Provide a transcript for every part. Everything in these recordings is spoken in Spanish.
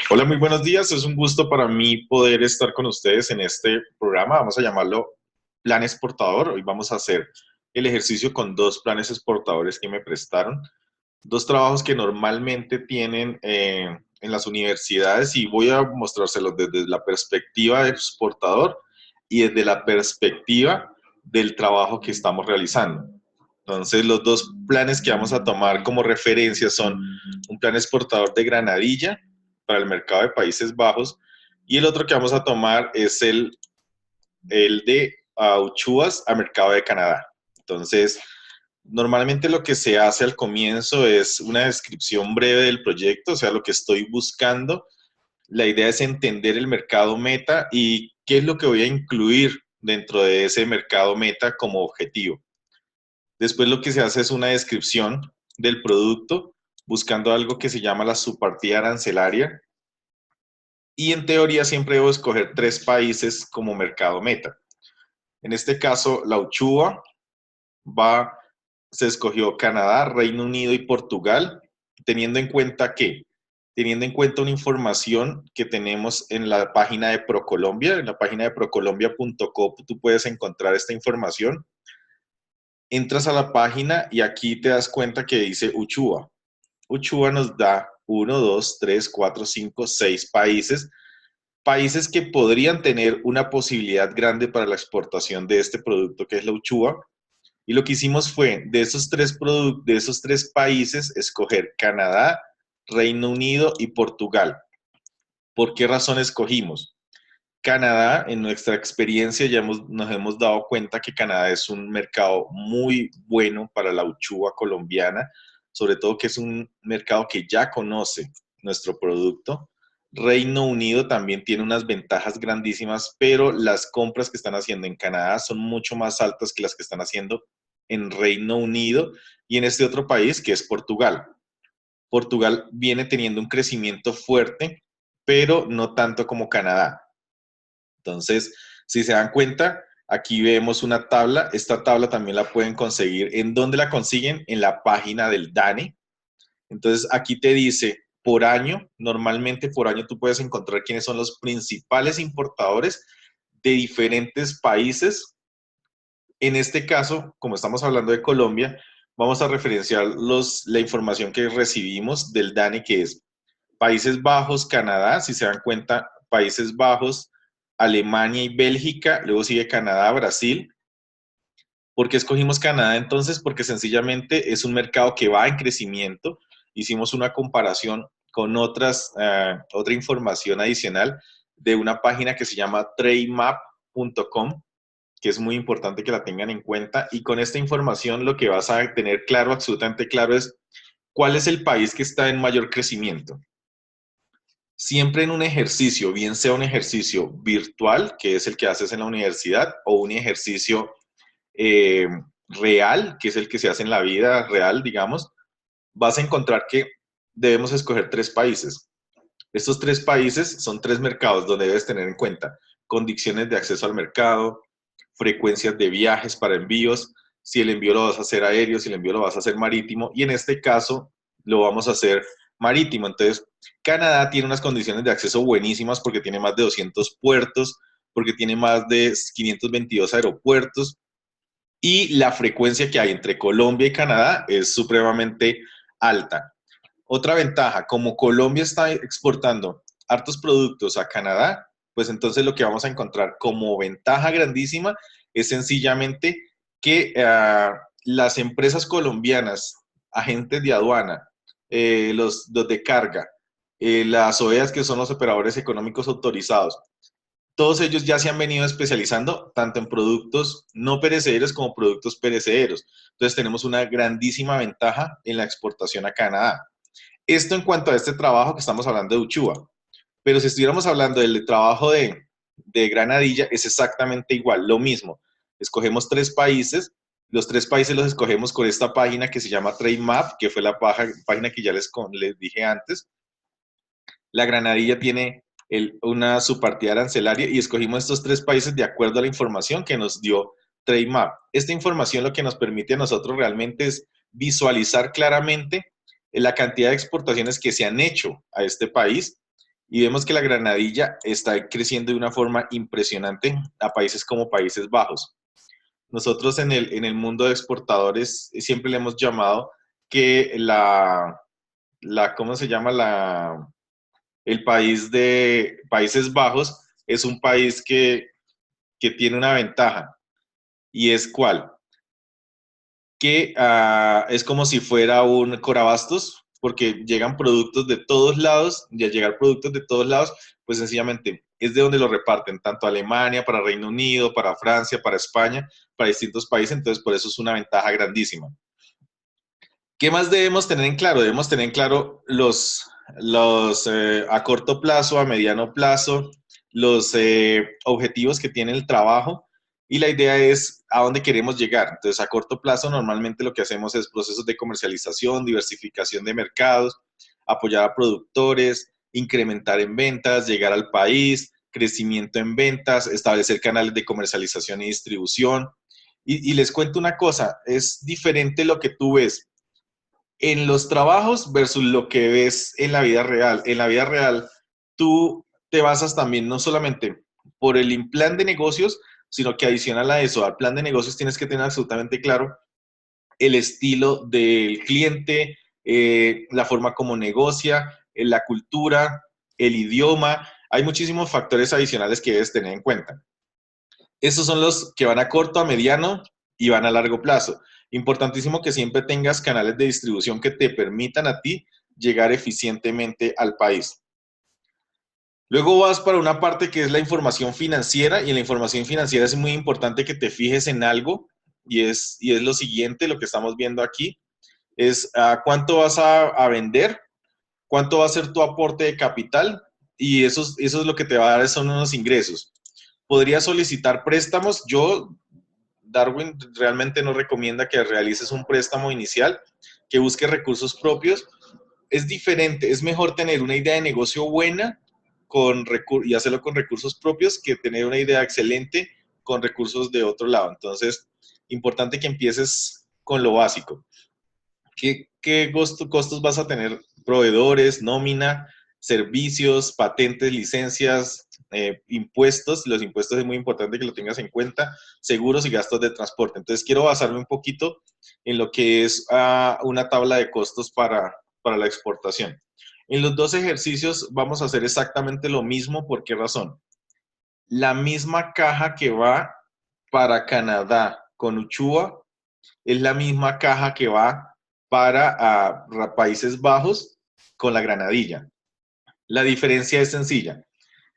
Hola, muy buenos días. Es un gusto para mí poder estar con ustedes en este programa. Vamos a llamarlo Plan Exportador. Hoy vamos a hacer el ejercicio con dos planes exportadores que me prestaron. Dos trabajos que normalmente tienen en las universidades y voy a mostrárselos desde la perspectiva de exportador y desde la perspectiva del trabajo que estamos realizando. Entonces, los dos planes que vamos a tomar como referencia son un plan exportador de granadilla para el mercado de Países Bajos y el otro que vamos a tomar es el de uchuvas al mercado de Canadá. Entonces, normalmente lo que se hace al comienzo es una descripción breve del proyecto, o sea, lo que estoy buscando. La idea es entender el mercado meta y qué es lo que voy a incluir dentro de ese mercado meta como objetivo. Después lo que se hace es una descripción del producto, buscando algo que se llama la subpartida arancelaria. Y en teoría siempre debo escoger tres países como mercado meta. En este caso, la uchuva se escogió Canadá, Reino Unido y Portugal, teniendo en cuenta teniendo en cuenta una información que tenemos en la página de ProColombia, en la página de procolombia.co, tú puedes encontrar esta información. Entras a la página y aquí te das cuenta que dice Uchuva. Uchuva nos da 6 países, países que podrían tener una posibilidad grande para la exportación de este producto que es la uchuva. Y lo que hicimos fue, de esos tres países, escoger Canadá, Reino Unido y Portugal. ¿Por qué razón escogimos? Canadá, en nuestra experiencia nos hemos dado cuenta que Canadá es un mercado muy bueno para la uchuva colombiana, sobre todo que es un mercado que ya conoce nuestro producto. Reino Unido también tiene unas ventajas grandísimas, pero las compras que están haciendo en Canadá son mucho más altas que las que están haciendo en Reino Unido y en este otro país que es Portugal. Portugal viene teniendo un crecimiento fuerte, pero no tanto como Canadá. Entonces, si se dan cuenta, aquí vemos una tabla. Esta tabla también la pueden conseguir. ¿En dónde la consiguen? En la página del DANE. Entonces, aquí te dice por año, normalmente por año tú puedes encontrar quiénes son los principales importadores de diferentes países. En este caso, como estamos hablando de Colombia, vamos a referenciar la información que recibimos del DANE, que es Países Bajos, Canadá, si se dan cuenta, Países Bajos, Alemania y Bélgica, luego sigue Canadá, Brasil. ¿Por qué escogimos Canadá entonces? Porque sencillamente es un mercado que va en crecimiento. Hicimos una comparación con otra información adicional de una página que se llama trademap.com, que es muy importante que la tengan en cuenta. Y con esta información lo que vas a tener claro, absolutamente claro, es cuál es el país que está en mayor crecimiento. Siempre en un ejercicio, bien sea un ejercicio virtual, que es el que haces en la universidad, o un ejercicio eh, real, que es el que se hace en la vida real, digamos, vas a encontrar que debemos escoger tres países. Estos tres países son tres mercados donde debes tener en cuenta condiciones de acceso al mercado, frecuencias de viajes para envíos, si el envío lo vas a hacer aéreo, si el envío lo vas a hacer marítimo, y en este caso lo vamos a hacer marítimo. Entonces, Canadá tiene unas condiciones de acceso buenísimas porque tiene más de 200 puertos, porque tiene más de 522 aeropuertos, y la frecuencia que hay entre Colombia y Canadá es supremamente alta. Otra ventaja, como Colombia está exportando hartos productos a Canadá, pues entonces lo que vamos a encontrar como ventaja grandísima es sencillamente que las empresas colombianas, agentes de aduana, los de carga, las OEAs, que son los operadores económicos autorizados, todos ellos ya se han venido especializando tanto en productos no perecederos como productos perecederos. Entonces tenemos una grandísima ventaja en la exportación a Canadá. Esto en cuanto a este trabajo que estamos hablando de Uchuva. Pero si estuviéramos hablando del trabajo de Granadilla, es exactamente igual, lo mismo. Escogemos tres países, los tres países los escogemos con esta página que se llama Trademap, que fue la página que ya les dije antes. La Granadilla tiene una subpartida arancelaria y escogimos estos tres países de acuerdo a la información que nos dio Trademap. Esta información lo que nos permite a nosotros realmente es visualizar claramente la cantidad de exportaciones que se han hecho a este país y vemos que la granadilla está creciendo de una forma impresionante a países como Países Bajos. Nosotros en el mundo de exportadores siempre le hemos llamado que ¿cómo se llama? El país de Países Bajos es un país que tiene una ventaja. ¿Y es cuál? Que es como si fuera un Corabastos, porque llegan productos de todos lados, y al llegar productos de todos lados, pues sencillamente es de donde lo reparten, tanto Alemania, para Reino Unido, para Francia, para España, para distintos países, entonces por eso es una ventaja grandísima. ¿Qué más debemos tener en claro? Debemos tener en claro los a corto plazo, a mediano plazo, los objetivos que tiene el trabajo y la idea es a dónde queremos llegar. Entonces, a corto plazo, normalmente lo que hacemos es procesos de comercialización, diversificación de mercados, apoyar a productores, incrementar en ventas, llegar al país, crecimiento en ventas, establecer canales de comercialización y distribución. Y les cuento una cosa, es diferente lo que tú ves en los trabajos versus lo que ves en la vida real. En la vida real, tú te basas también no solamente por el plan de negocios, sino que adicional a eso, al plan de negocios tienes que tener absolutamente claro el estilo del cliente, la forma como negocia, la cultura, el idioma. Hay muchísimos factores adicionales que debes tener en cuenta. Esos son los que van a corto, a mediano y van a largo plazo. Importantísimo que siempre tengas canales de distribución que te permitan a ti llegar eficientemente al país. Luego vas para una parte que es la información financiera y en la información financiera es muy importante que te fijes en algo y es lo siguiente, lo que estamos viendo aquí, es cuánto vas a vender, cuánto va a ser tu aporte de capital y eso es lo que te va a dar, son unos ingresos. Podrías solicitar préstamos. Darwin realmente no recomienda que realices un préstamo inicial, que busques recursos propios. Es diferente, es mejor tener una idea de negocio buena y hacerlo con recursos propios que tener una idea excelente con recursos de otro lado. Entonces, importante que empieces con lo básico. ¿Qué costos vas a tener? Proveedores, nómina, servicios, patentes, licencias, impuestos. Los impuestos es muy importante que lo tengas en cuenta, seguros y gastos de transporte. Entonces, quiero basarme un poquito en lo que es una tabla de costos para la exportación. En los dos ejercicios vamos a hacer exactamente lo mismo. ¿Por qué razón? La misma caja que va para Canadá con Uchua es la misma caja que va para Países Bajos con la granadilla. La diferencia es sencilla.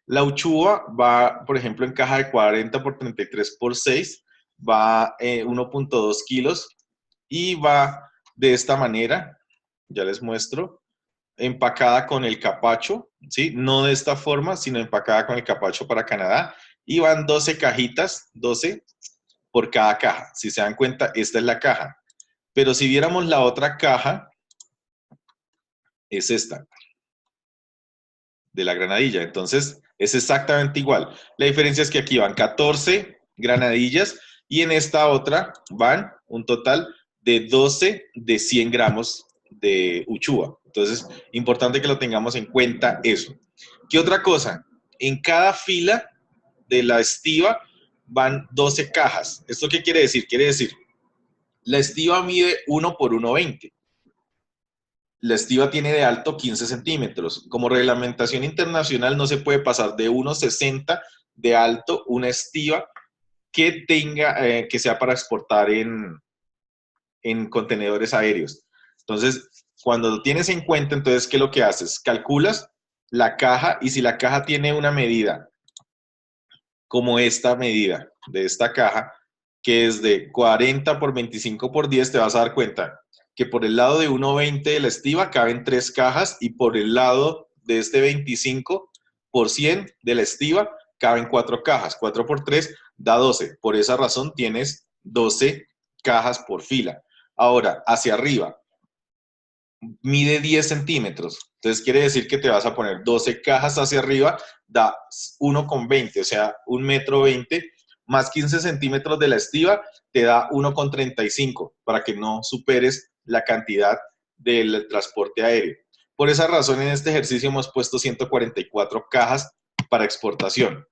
La Uchua va, por ejemplo, en caja de 40 por 33 por 6, va 1.2 kilos y va de esta manera, ya les muestro, empacada con el capacho, ¿sí? No de esta forma, sino empacada con el capacho para Canadá. Y van 12 cajitas, 12 por cada caja. Si se dan cuenta, esta es la caja. Pero si viéramos la otra caja, es esta, de la granadilla. Entonces, es exactamente igual. La diferencia es que aquí van 14 granadillas y en esta otra van un total de 12 de 100 gramos de uchua. Entonces, importante que lo tengamos en cuenta eso. ¿Qué otra cosa? En cada fila de la estiva van 12 cajas. ¿Esto qué quiere decir? Quiere decir, la estiva mide 1 por 1,20. La estiva tiene de alto 15 centímetros. Como reglamentación internacional no se puede pasar de 1,60 de alto una estiva que que sea para exportar en contenedores aéreos. Entonces, cuando lo tienes en cuenta, entonces, ¿qué es lo que haces? Calculas la caja y si la caja tiene una medida como esta medida de esta caja, que es de 40 por 25 por 10, te vas a dar cuenta que por el lado de 1,20 de la estiva caben 3 cajas y por el lado de este 25 por 100 de la estiva caben 4 cajas. 4 por 3 da 12. Por esa razón tienes 12 cajas por fila. Ahora, hacia arriba, mide 10 centímetros. Entonces quiere decir que te vas a poner 12 cajas hacia arriba, da 1,20, o sea, 1,20 m, más 15 centímetros de la estiva, te da 1,35 para que no superes la cantidad del transporte aéreo. Por esa razón, en este ejercicio hemos puesto 144 cajas para exportación.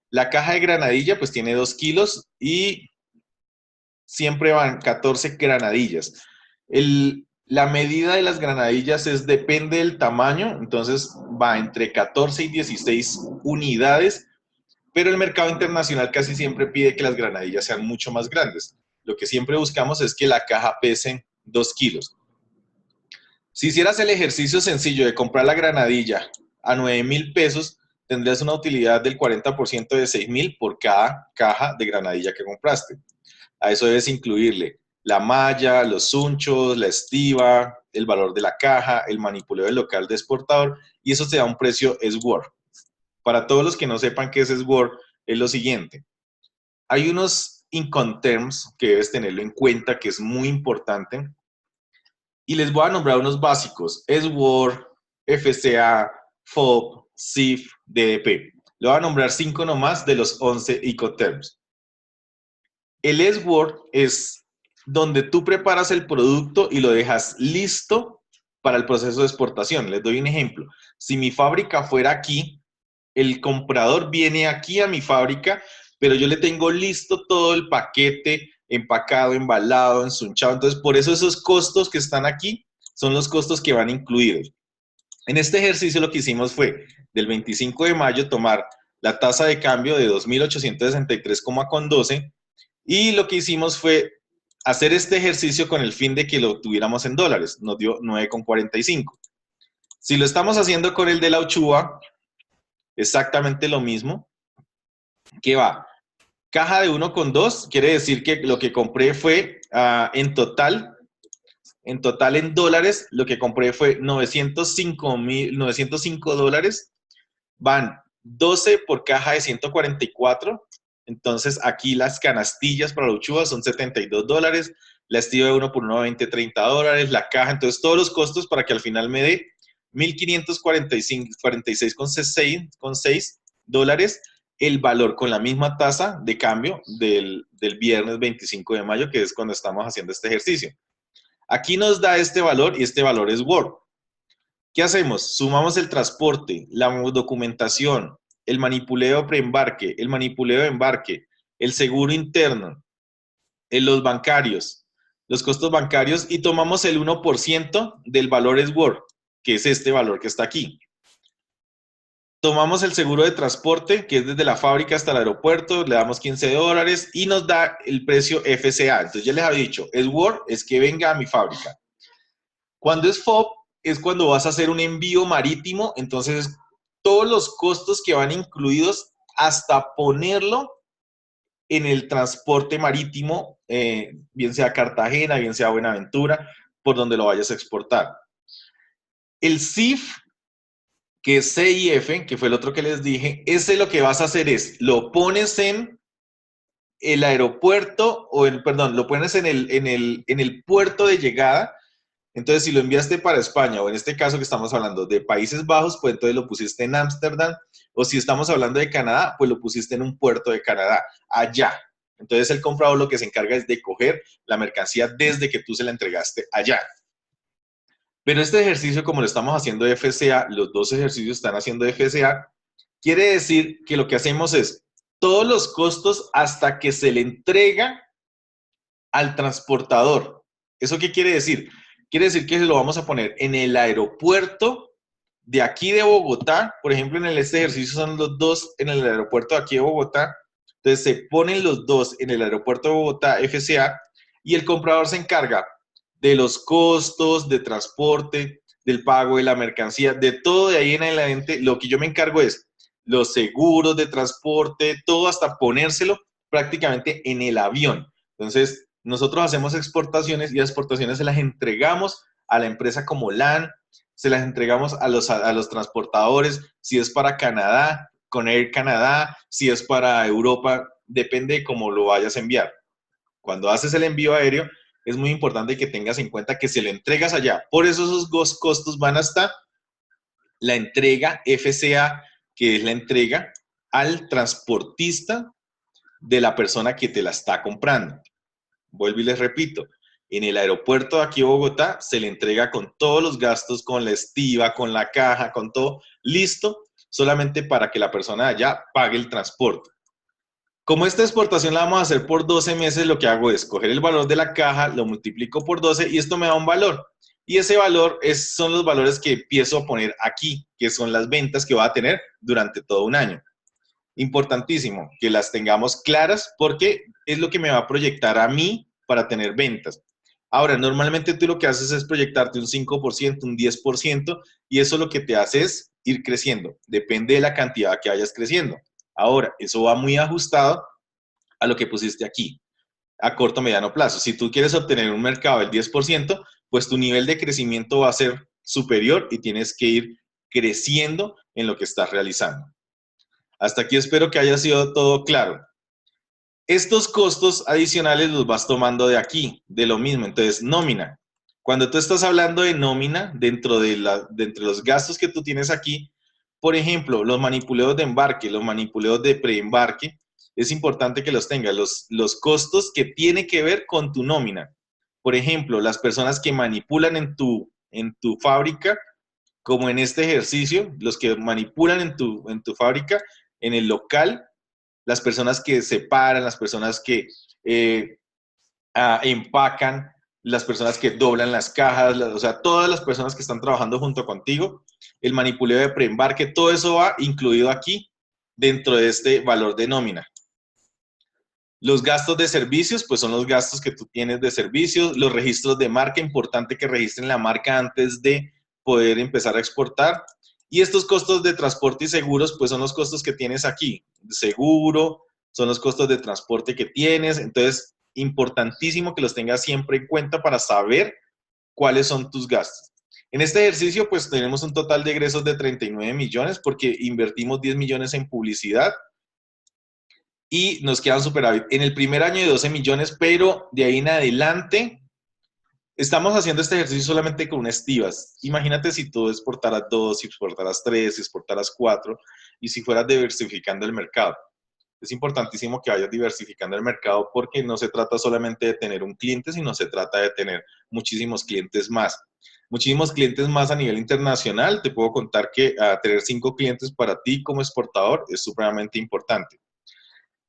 La caja de granadilla pues tiene 2 kilos y siempre van 14 granadillas. La medida de las granadillas depende del tamaño, entonces va entre 14 y 16 unidades, pero el mercado internacional casi siempre pide que las granadillas sean mucho más grandes. Lo que siempre buscamos es que la caja pese 2 kilos. Si hicieras el ejercicio sencillo de comprar la granadilla a 9,000 pesos, tendrías una utilidad del 40% de 6,000 por cada caja de granadilla que compraste. A eso debes incluirle la malla, los sunchos, la estiba, el valor de la caja, el manipuleo del local de exportador, y eso te da un precio SWOR. Para todos los que no sepan qué es SWOR, es lo siguiente. Hay unos Incoterms que debes tenerlo en cuenta, que es muy importante, y les voy a nombrar unos básicos: SWOR, FCA, FOB, CIF, DDP. Le voy a nombrar 5 nomás de los 11 Incoterms. El SWOR es donde tú preparas el producto y lo dejas listo para el proceso de exportación. Les doy un ejemplo. Si mi fábrica fuera aquí, el comprador viene aquí a mi fábrica, pero yo le tengo listo todo el paquete, empacado, embalado, ensunchado. Entonces, por eso esos costos que están aquí son los costos que van incluidos. En este ejercicio lo que hicimos fue, del 25 de mayo, tomar la tasa de cambio de 2.863,12 y lo que hicimos fue hacer este ejercicio con el fin de que lo tuviéramos en dólares. Nos dio 9,45. Si lo estamos haciendo con el de la Uchuva, exactamente lo mismo. ¿Qué va? Caja de 1,2, quiere decir que lo que compré fue en total en dólares, lo que compré fue 905 dólares. Van 12 por caja de 144. Entonces aquí las canastillas para la Uchuva son 72 dólares, la estiba de 1 por 1, 20, 30 dólares, la caja, entonces todos los costos para que al final me dé 1.546,6 dólares el valor con la misma tasa de cambio del viernes 25 de mayo, que es cuando estamos haciendo este ejercicio. Aquí nos da este valor y este valor es Word. ¿Qué hacemos? Sumamos el transporte, la documentación, el manipuleo preembarque, el manipuleo de embarque, el seguro interno, los bancarios, los costos bancarios, y tomamos el 1% del valor SWOR, que es este valor que está aquí. Tomamos el seguro de transporte, que es desde la fábrica hasta el aeropuerto, le damos 15 dólares y nos da el precio FCA. Entonces ya les había dicho, SWOR es que venga a mi fábrica. Cuando es FOB, es cuando vas a hacer un envío marítimo, entonces todos los costos que van incluidos hasta ponerlo en el transporte marítimo, bien sea Cartagena, bien sea Buenaventura, por donde lo vayas a exportar. El CIF, que es CIF, que fue el otro que les dije, ese lo que vas a hacer es, lo pones en el aeropuerto, lo pones en el puerto de llegada. Entonces, si lo enviaste para España, o en este caso que estamos hablando de Países Bajos, pues entonces lo pusiste en Ámsterdam, o si estamos hablando de Canadá, pues lo pusiste en un puerto de Canadá, allá. Entonces, el comprador lo que se encarga es de coger la mercancía desde que tú se la entregaste allá. Pero este ejercicio, como lo estamos haciendo de FCA, los dos ejercicios están haciendo de FCA, quiere decir que lo que hacemos es todos los costos hasta que se le entrega al transportador. ¿Eso qué quiere decir? Quiere decir que lo vamos a poner en el aeropuerto de aquí de Bogotá. Por ejemplo, este ejercicio son los dos en el aeropuerto de aquí de Bogotá. Entonces se ponen los dos en el aeropuerto de Bogotá, FCA, y el comprador se encarga de los costos de transporte, del pago de la mercancía, de todo de ahí en adelante. Lo que yo me encargo es los seguros de transporte, todo hasta ponérselo prácticamente en el avión. Entonces, nosotros hacemos exportaciones y las exportaciones se las entregamos a la empresa como LAN, se las entregamos a los transportadores, si es para Canadá, con Air Canadá, si es para Europa, depende de cómo lo vayas a enviar. Cuando haces el envío aéreo, es muy importante que tengas en cuenta que se lo entregas allá. Por eso esos costos van hasta la entrega FCA, que es la entrega al transportista de la persona que te la está comprando. Vuelvo y les repito, en el aeropuerto de aquí de Bogotá, se le entrega con todos los gastos, con la estiva, con la caja, con todo listo, solamente para que la persona de allá pague el transporte. Como esta exportación la vamos a hacer por 12 meses, lo que hago es coger el valor de la caja, lo multiplico por 12 y esto me da un valor. Y ese valor son los valores que empiezo a poner aquí, que son las ventas que va a tener durante todo un año. Importantísimo que las tengamos claras porque es lo que me va a proyectar a mí para tener ventas. Ahora, normalmente tú lo que haces es proyectarte un 5%, un 10% y eso lo que te hace es ir creciendo. Depende de la cantidad que vayas creciendo. Ahora, eso va muy ajustado a lo que pusiste aquí, a corto o mediano plazo. Si tú quieres obtener un mercado del 10%, pues tu nivel de crecimiento va a ser superior y tienes que ir creciendo en lo que estás realizando. Hasta aquí espero que haya sido todo claro. Estos costos adicionales los vas tomando de aquí, de lo mismo. Entonces, nómina. Cuando tú estás hablando de nómina, dentro de los gastos que tú tienes aquí, por ejemplo, los manipuleos de embarque, los manipuleos de preembarque, es importante que los tengas, los costos que tienen que ver con tu nómina. Por ejemplo, las personas que manipulan en tu fábrica, como en este ejercicio, los que manipulan en tu fábrica, en el local, las personas que separan, las personas que empacan, las personas que doblan las cajas, o sea, todas las personas que están trabajando junto contigo, el manipuleo de preembarque, todo eso va incluido aquí dentro de este valor de nómina. Los gastos de servicios, pues son los gastos que tú tienes de servicios, los registros de marca, importante que registren la marca antes de poder empezar a exportar. Y estos costos de transporte y seguros, pues son los costos que tienes aquí. Seguro, son los costos de transporte que tienes. Entonces, importantísimo que los tengas siempre en cuenta para saber cuáles son tus gastos. En este ejercicio, pues tenemos un total de egresos de 39 millones porque invertimos 10 millones en publicidad y nos quedan superávit. En el primer año de 12 millones, pero de ahí en adelante estamos haciendo este ejercicio solamente con estivas. Imagínate si tú exportaras 2, si exportaras 3, si exportaras 4 y si fueras diversificando el mercado. Es importantísimo que vayas diversificando el mercado porque no se trata solamente de tener un cliente, sino se trata de tener muchísimos clientes más. Muchísimos clientes más a nivel internacional. Te puedo contar que tener 5 clientes para ti como exportador es supremamente importante.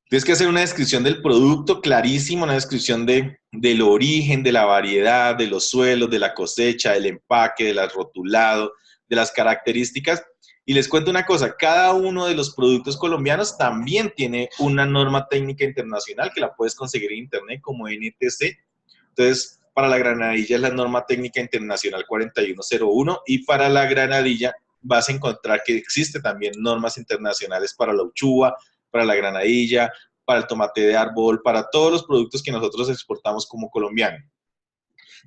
Tienes que hacer una descripción del producto clarísima, una descripción del origen, de la variedad, de los suelos, de la cosecha, del empaque, del rotulado, de las características. Y les cuento una cosa, cada uno de los productos colombianos también tiene una norma técnica internacional que la puedes conseguir en internet como NTC. Entonces, para la granadilla es la norma técnica internacional 4101 y para la granadilla vas a encontrar que existe también normas internacionales para la uchuva, para la granadilla, para el tomate de árbol, para todos los productos que nosotros exportamos como colombianos.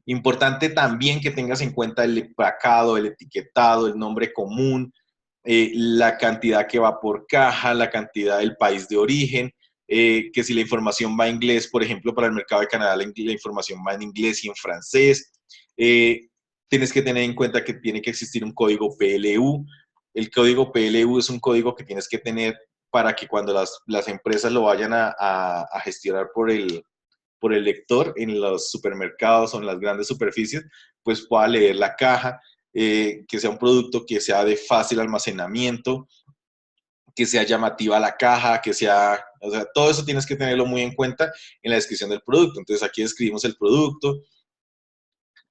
Importante también que tengas en cuenta el empacado, el etiquetado, el nombre común, la cantidad que va por caja, la cantidad del país de origen, que si la información va en inglés, por ejemplo, para el mercado de Canadá, la información va en inglés y en francés. Tienes que tener en cuenta que tiene que existir un código PLU. El código PLU es un código que tienes que tener para que cuando las empresas lo vayan a gestionar por el lector en los supermercados o en las grandes superficies, pues pueda leer la caja, que sea un producto que sea de fácil almacenamiento, que sea llamativa la caja, que sea, o sea, todo eso tienes que tenerlo muy en cuenta en la descripción del producto. Entonces aquí describimos el producto,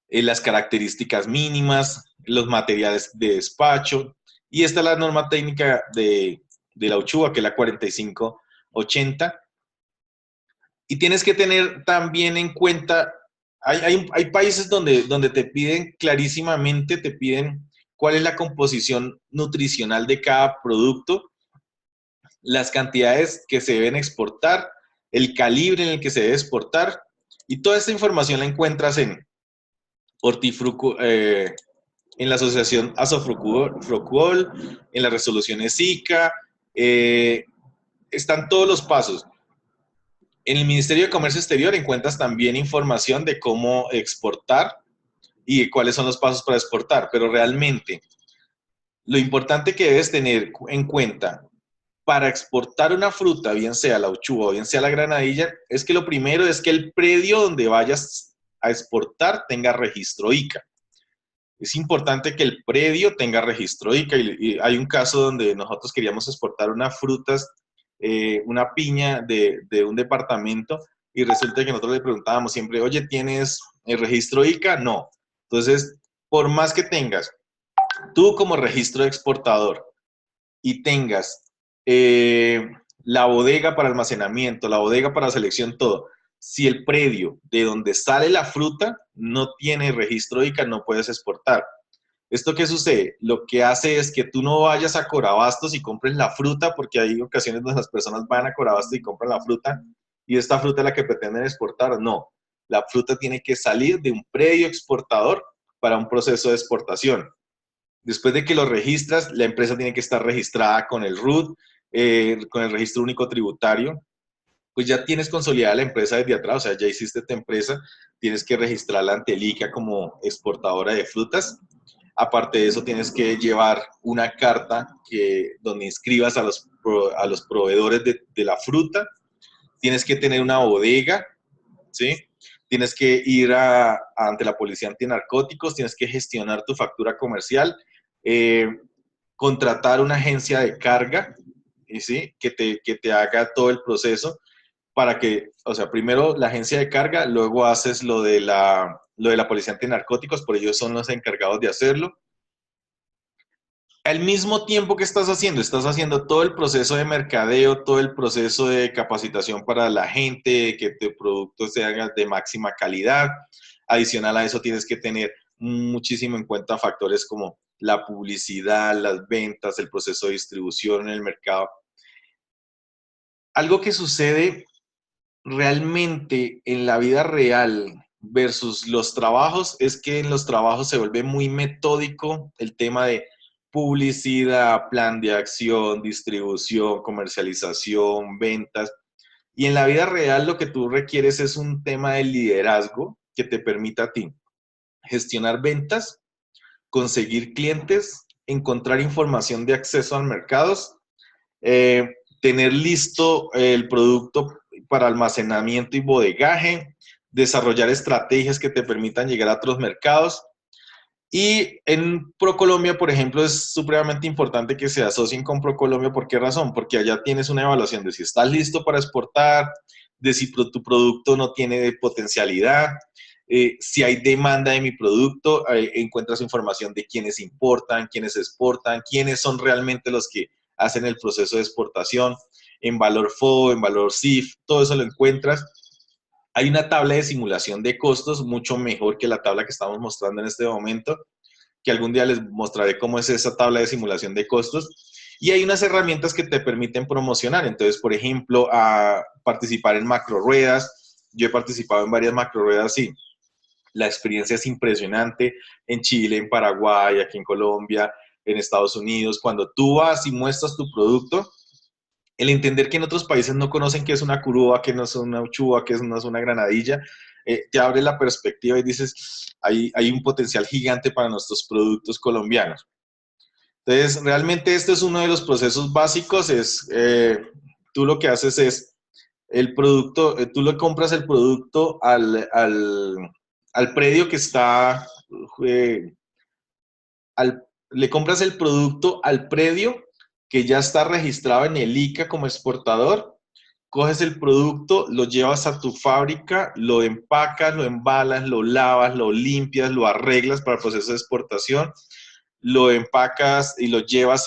las características mínimas, los materiales de despacho, y esta es la norma técnica de la uchuva, que es la 4580. Y tienes que tener también en cuenta, hay países donde te piden clarísimamente, te piden cuál es la composición nutricional de cada producto, las cantidades que se deben exportar, el calibre en el que se debe exportar, y toda esta información la encuentras en Hortifruco, en la asociación Asofrocuol, en las resoluciones SICA, están todos los pasos. En el Ministerio de Comercio Exterior encuentras también información de cómo exportar y de cuáles son los pasos para exportar, pero realmente lo importante que debes tener en cuenta para exportar una fruta, bien sea la uchuva o bien sea la granadilla, es que lo primero es que el predio donde vayas a exportar tenga registro ICA. Es importante que el predio tenga registro ICA y hay un caso donde nosotros queríamos exportar unas frutas, una piña de un departamento y resulta que nosotros le preguntábamos siempre, oye, ¿tienes el registro ICA? No. Entonces, por más que tengas tú como registro de exportador y tengas la bodega para almacenamiento, la bodega para selección, todo, si el predio de donde sale la fruta no tiene registro ICA, no puedes exportar. ¿Esto qué sucede? Lo que hace es que tú no vayas a Corabastos y compres la fruta, porque hay ocasiones donde las personas van a Corabastos y compran la fruta, y esta fruta es la que pretenden exportar. No, la fruta tiene que salir de un predio exportador para un proceso de exportación. Después de que lo registras, la empresa tiene que estar registrada con el RUT, con el Registro Único Tributario. Pues ya tienes consolidada la empresa desde atrás, o sea, ya hiciste tu empresa, tienes que registrarla ante el ICA como exportadora de frutas. Aparte de eso, tienes que llevar una carta donde inscribas a los proveedores de la fruta. Tienes que tener una bodega, ¿sí? Tienes que ir ante la policía antinarcóticos, tienes que gestionar tu factura comercial, eh, contratar una agencia de carga, ¿sí? Que te haga todo el proceso para que, o sea, primero la agencia de carga, luego haces lo de la policía antinarcóticos, por ellos son los encargados de hacerlo. Al mismo tiempo que estás haciendo todo el proceso de mercadeo, todo el proceso de capacitación para la gente, que tu producto se haga de máxima calidad. Adicional a eso tienes que tener muchísimo en cuenta factores como la publicidad, las ventas, el proceso de distribución en el mercado. Algo que sucede realmente en la vida real versus los trabajos es que en los trabajos se vuelve muy metódico el tema de publicidad, plan de acción, distribución, comercialización, ventas. Y en la vida real lo que tú requieres es un tema de liderazgo que te permita a ti gestionar ventas, conseguir clientes, encontrar información de acceso a mercados, eh, tener listo el producto para almacenamiento y bodegaje, desarrollar estrategias que te permitan llegar a otros mercados. Y en ProColombia, por ejemplo, es supremamente importante que se asocien con ProColombia. ¿Por qué razón? Porque allá tienes una evaluación de si estás listo para exportar, de si tu producto no tiene potencialidad, si hay demanda de mi producto, encuentras información de quiénes importan, quiénes exportan, quiénes son realmente los que hacen el proceso de exportación, en valor FO, en valor CIF, todo eso lo encuentras. Hay una tabla de simulación de costos mucho mejor que la tabla que estamos mostrando en este momento, que algún día les mostraré cómo es esa tabla de simulación de costos. Y hay unas herramientas que te permiten promocionar. Entonces, por ejemplo, a participar en macro ruedas. Yo he participado en varias macro ruedas y la experiencia es impresionante en Chile, en Paraguay, aquí en Colombia, en Estados Unidos. Cuando tú vas y muestras tu producto, el entender que en otros países no conocen qué es una curuba, qué no es una uchuva, qué no es una granadilla, te abre la perspectiva y dices, hay un potencial gigante para nuestros productos colombianos. Entonces, realmente este es uno de los procesos básicos, tú lo que haces es, el producto, tú le compras el producto al predio que está, eh, le compras el producto al predio que ya está registrado en el ICA como exportador, coges el producto, lo llevas a tu fábrica, lo empacas, lo embalas, lo lavas, lo limpias, lo arreglas para el proceso de exportación, lo empacas y lo llevas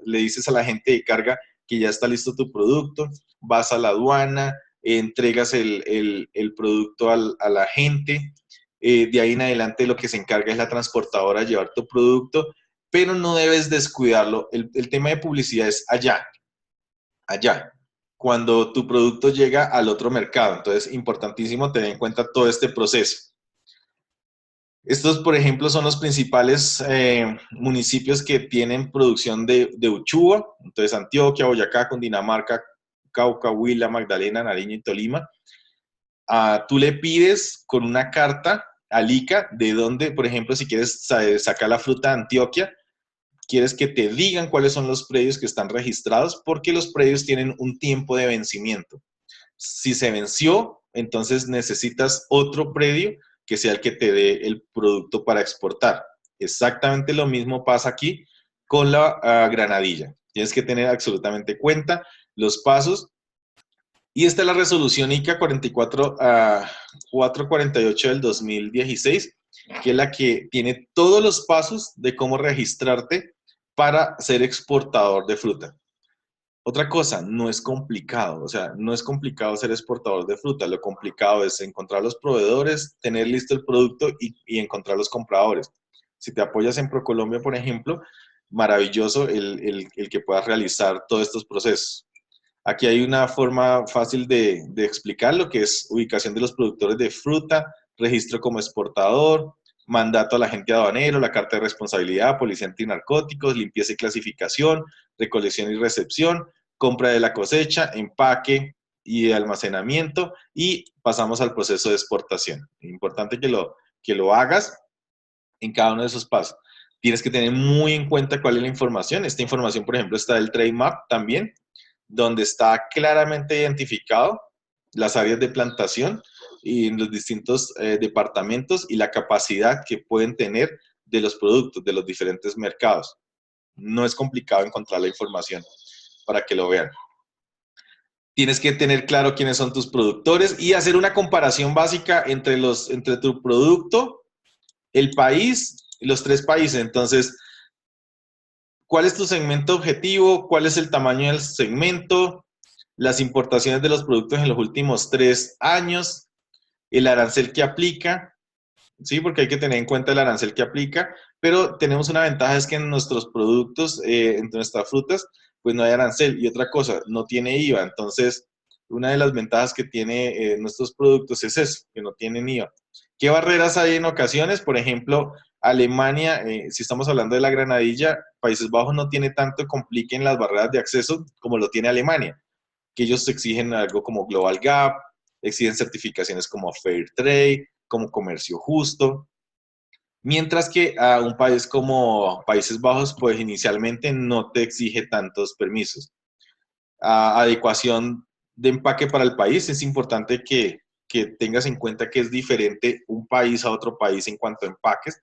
le dices a la gente de carga que ya está listo tu producto, vas a la aduana, entregas el producto a la gente, de ahí en adelante lo que se encarga es la transportadora de llevar tu producto, pero no debes descuidarlo. El tema de publicidad es allá, cuando tu producto llega al otro mercado. Entonces, importantísimo tener en cuenta todo este proceso. Estos, por ejemplo, son los principales municipios que tienen producción de uchuva. Entonces, Antioquia, Boyacá, Cundinamarca, Cauca, Huila, Magdalena, Nariño y Tolima. Tú le pides con una carta al ICA de dónde, por ejemplo, si quieres sacar la fruta de Antioquia, quieres que te digan cuáles son los predios que están registrados, porque los predios tienen un tiempo de vencimiento. Si se venció, entonces necesitas otro predio que sea el que te dé el producto para exportar. Exactamente lo mismo pasa aquí con la granadilla. Tienes que tener absolutamente cuenta los pasos. Y esta es la resolución ICA 448 del 2016, que es la que tiene todos los pasos de cómo registrarte para ser exportador de fruta. Otra cosa, no es complicado, o sea, no es complicado ser exportador de fruta, lo complicado es encontrar los proveedores, tener listo el producto y encontrar los compradores. Si te apoyas en ProColombia, por ejemplo, maravilloso el que puedas realizar todos estos procesos. Aquí hay una forma fácil de explicar lo que es ubicación de los productores de fruta, registro como exportador, mandato al agente aduanero, la carta de responsabilidad, policía antinarcóticos, limpieza y clasificación, recolección y recepción, compra de la cosecha, empaque y almacenamiento, y pasamos al proceso de exportación. Es importante que lo hagas en cada uno de esos pasos. Tienes que tener muy en cuenta cuál es la información. Esta información, por ejemplo, está del Trade Map también, donde está claramente identificado las áreas de plantación y en los distintos departamentos y la capacidad que pueden tener de los productos de los diferentes mercados. No es complicado encontrar la información para que lo vean. Tienes que tener claro quiénes son tus productores y hacer una comparación básica entre tu producto, el país y los tres países. Entonces, ¿cuál es tu segmento objetivo? ¿Cuál es el tamaño del segmento? Las importaciones de los productos en los últimos 3 años, el arancel que aplica, ¿sí? Porque hay que tener en cuenta el arancel que aplica, pero tenemos una ventaja, es que en nuestros productos, en nuestras frutas, pues no hay arancel. Y otra cosa, no tiene IVA. Entonces, una de las ventajas que tiene nuestros productos es eso, que no tienen IVA. ¿Qué barreras hay en ocasiones? Por ejemplo, Alemania, si estamos hablando de la granadilla, Países Bajos no tiene tanto complique en las barreras de acceso como lo tiene Alemania, que ellos exigen algo como Global Gap, exigen certificaciones como Fair Trade, como comercio justo, mientras que a un país como Países Bajos, pues inicialmente no te exige tantos permisos. Adecuación de empaque para el país, es importante que tengas en cuenta que es diferente un país a otro país en cuanto a empaques.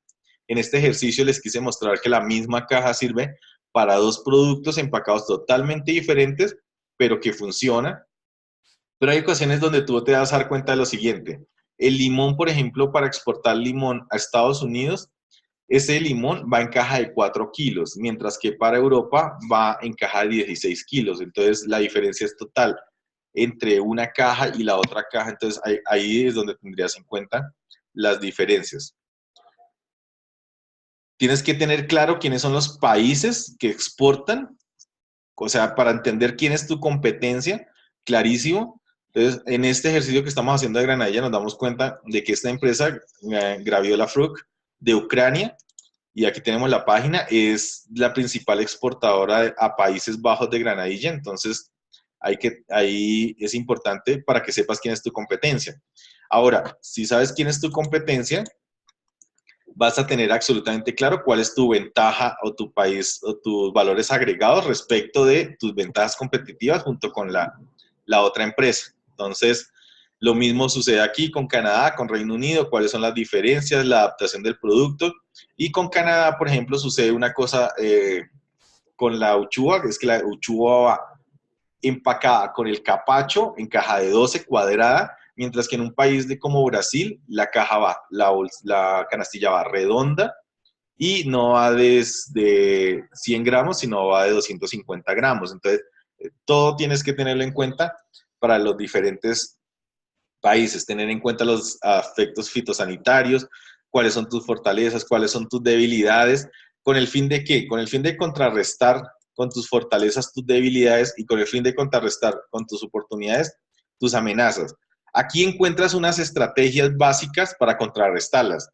En este ejercicio les quise mostrar que la misma caja sirve para dos productos empacados totalmente diferentes, pero que funciona. Pero hay ocasiones donde tú te vas a dar cuenta de lo siguiente. El limón, por ejemplo, para exportar limón a Estados Unidos, ese limón va en caja de 4 kilos, mientras que para Europa va en caja de 16 kilos. Entonces, la diferencia es total entre una caja y la otra caja. Entonces, ahí es donde tendrías en cuenta las diferencias. Tienes que tener claro quiénes son los países que exportan, o sea, para entender quién es tu competencia, clarísimo. Entonces, en este ejercicio que estamos haciendo de Granadilla, nos damos cuenta de que esta empresa, Graviola Fruc, de Ucrania, y aquí tenemos la página, es la principal exportadora a Países Bajos de granadilla. Entonces ahí es importante para que sepas quién es tu competencia. Ahora, si sabes quién es tu competencia, vas a tener absolutamente claro cuál es tu ventaja o tu país o tus valores agregados respecto de tus ventajas competitivas junto con la otra empresa. Entonces, lo mismo sucede aquí con Canadá, con Reino Unido, cuáles son las diferencias, la adaptación del producto. Y con Canadá, por ejemplo, sucede una cosa con la uchuva, que es que la uchuva va empacada con el capacho en caja de 12 cuadrada, mientras que en un país como Brasil, la caja va, la canastilla va redonda y no va de 100 gramos, sino va de 250 gramos. Entonces, todo tienes que tenerlo en cuenta para los diferentes países, tener en cuenta los aspectos fitosanitarios, cuáles son tus fortalezas, cuáles son tus debilidades, ¿con el fin de qué? Con el fin de contrarrestar con tus fortalezas tus debilidades y con el fin de contrarrestar con tus oportunidades tus amenazas. Aquí encuentras unas estrategias básicas para contrarrestarlas.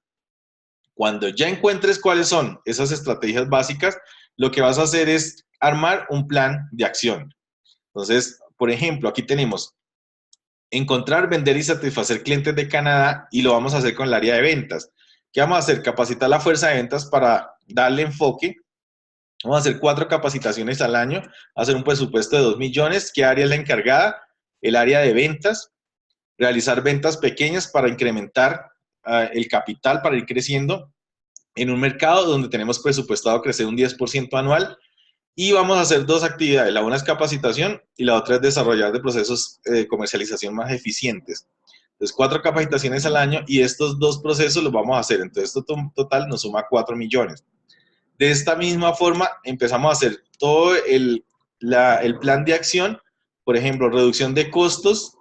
Cuando ya encuentres cuáles son esas estrategias básicas, lo que vas a hacer es armar un plan de acción. Entonces, por ejemplo, aquí tenemos encontrar, vender y satisfacer clientes de Canadá, y lo vamos a hacer con el área de ventas. ¿Qué vamos a hacer? Capacitar la fuerza de ventas para darle enfoque. Vamos a hacer 4 capacitaciones al año, hacer un presupuesto de 2 millones. ¿Qué área es la encargada? El área de ventas. realizar ventas pequeñas para incrementar el capital, para ir creciendo en un mercado donde tenemos presupuestado crecer un 10% anual. Y vamos a hacer dos actividades, la una es capacitación y la otra es desarrollar de procesos de comercialización más eficientes. Entonces, 4 capacitaciones al año y estos dos procesos los vamos a hacer. Entonces, esto total nos suma 4 millones. De esta misma forma, empezamos a hacer todo el plan de acción, por ejemplo, reducción de costos.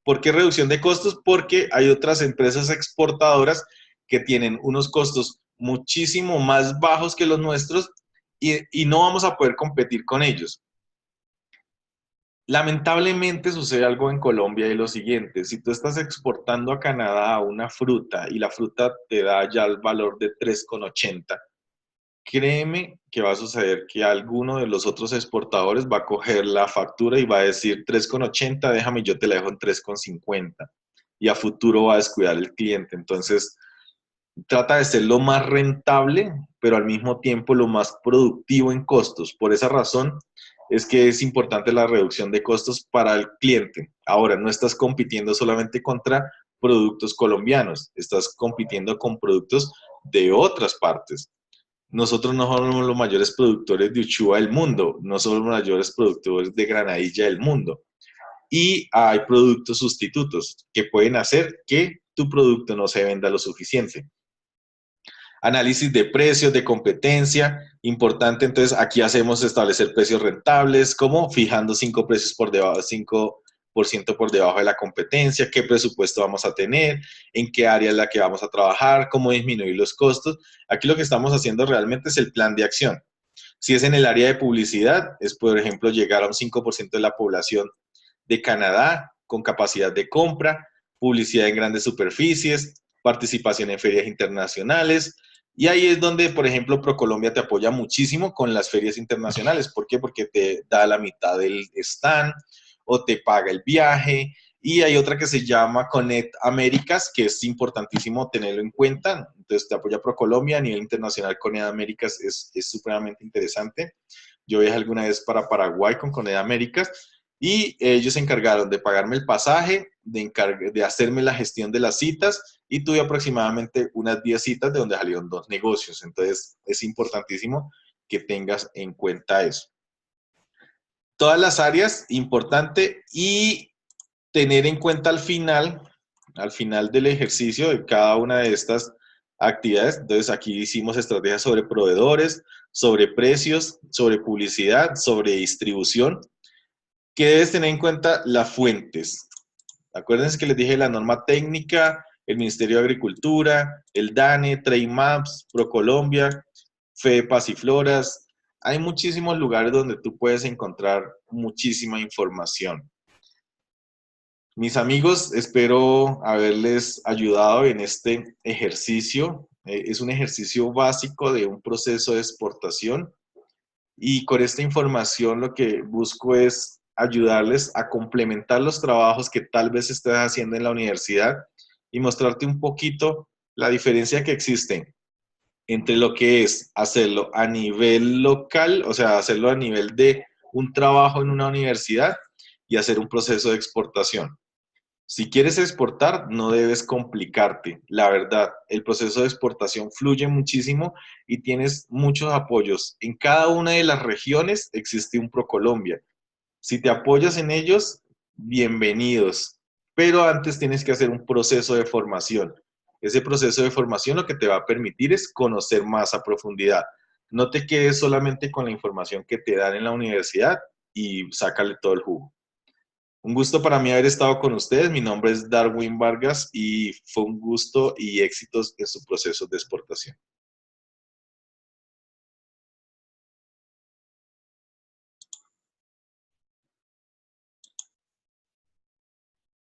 ¿Por qué reducción de costos? Porque hay otras empresas exportadoras que tienen unos costos muchísimo más bajos que los nuestros y no vamos a poder competir con ellos. Lamentablemente sucede algo en Colombia y lo siguiente, si tú estás exportando a Canadá una fruta y la fruta te da ya el valor de 3,80, créeme que va a suceder que alguno de los otros exportadores va a coger la factura y va a decir 3,80, déjame, yo te la dejo en 3,50 y a futuro va a descuidar el cliente. Entonces, trata de ser lo más rentable, pero al mismo tiempo lo más productivo en costos. Por esa razón es que es importante la reducción de costos para el cliente. Ahora, no estás compitiendo solamente contra productos colombianos, estás compitiendo con productos de otras partes. Nosotros no somos los mayores productores de uchuva del mundo, no somos los mayores productores de granadilla del mundo. Y hay productos sustitutos que pueden hacer que tu producto no se venda lo suficiente. Análisis de precios, de competencia, importante, entonces aquí hacemos establecer precios rentables, como fijando 5 precios por debajo, 5% por debajo de la competencia, qué presupuesto vamos a tener, en qué área es la que vamos a trabajar, cómo disminuir los costos. Aquí lo que estamos haciendo realmente es el plan de acción. Si es en el área de publicidad, es por ejemplo llegar a un 5% de la población de Canadá con capacidad de compra, publicidad en grandes superficies, participación en ferias internacionales. Y ahí es donde, por ejemplo, ProColombia te apoya muchísimo con las ferias internacionales. ¿Por qué? Porque te da la mitad del stand o te paga el viaje. Y hay otra que se llama Connect Américas, que es importantísimo tenerlo en cuenta. Entonces te apoya ProColombia a nivel internacional. Connect Américas es supremamente interesante. Yo viajé alguna vez para Paraguay con Connect Américas y ellos se encargaron de pagarme el pasaje, de hacerme la gestión de las citas y tuve aproximadamente unas 10 citas de donde salieron 2 negocios. Entonces es importantísimo que tengas en cuenta eso. Todas las áreas, importante, y tener en cuenta al final del ejercicio de cada una de estas actividades. Entonces aquí hicimos estrategias sobre proveedores, sobre precios, sobre publicidad, sobre distribución, que debes tener en cuenta las fuentes. Acuérdense que les dije la norma técnica, el Ministerio de Agricultura, el DANE, Trade Maps, ProColombia, Fede Pasifloras. Hay muchísimos lugares donde tú puedes encontrar muchísima información. Mis amigos, espero haberles ayudado en este ejercicio. Es un ejercicio básico de un proceso de exportación y con esta información lo que busco es ayudarles a complementar los trabajos que tal vez estés haciendo en la universidad y mostrarte un poquito la diferencia que existe entre lo que es hacerlo a nivel local, o sea, hacerlo a nivel de un trabajo en una universidad y hacer un proceso de exportación. Si quieres exportar, no debes complicarte. La verdad, el proceso de exportación fluye muchísimo y tienes muchos apoyos. En cada una de las regiones existe un ProColombia. Si te apoyas en ellos, bienvenidos. Pero antes tienes que hacer un proceso de formación. Ese proceso de formación lo que te va a permitir es conocer más a profundidad. No te quedes solamente con la información que te dan en la universidad y sácale todo el jugo. Un gusto para mí haber estado con ustedes. Mi nombre es Darwin Vargas y fue un gusto y éxitos en su proceso de exportación.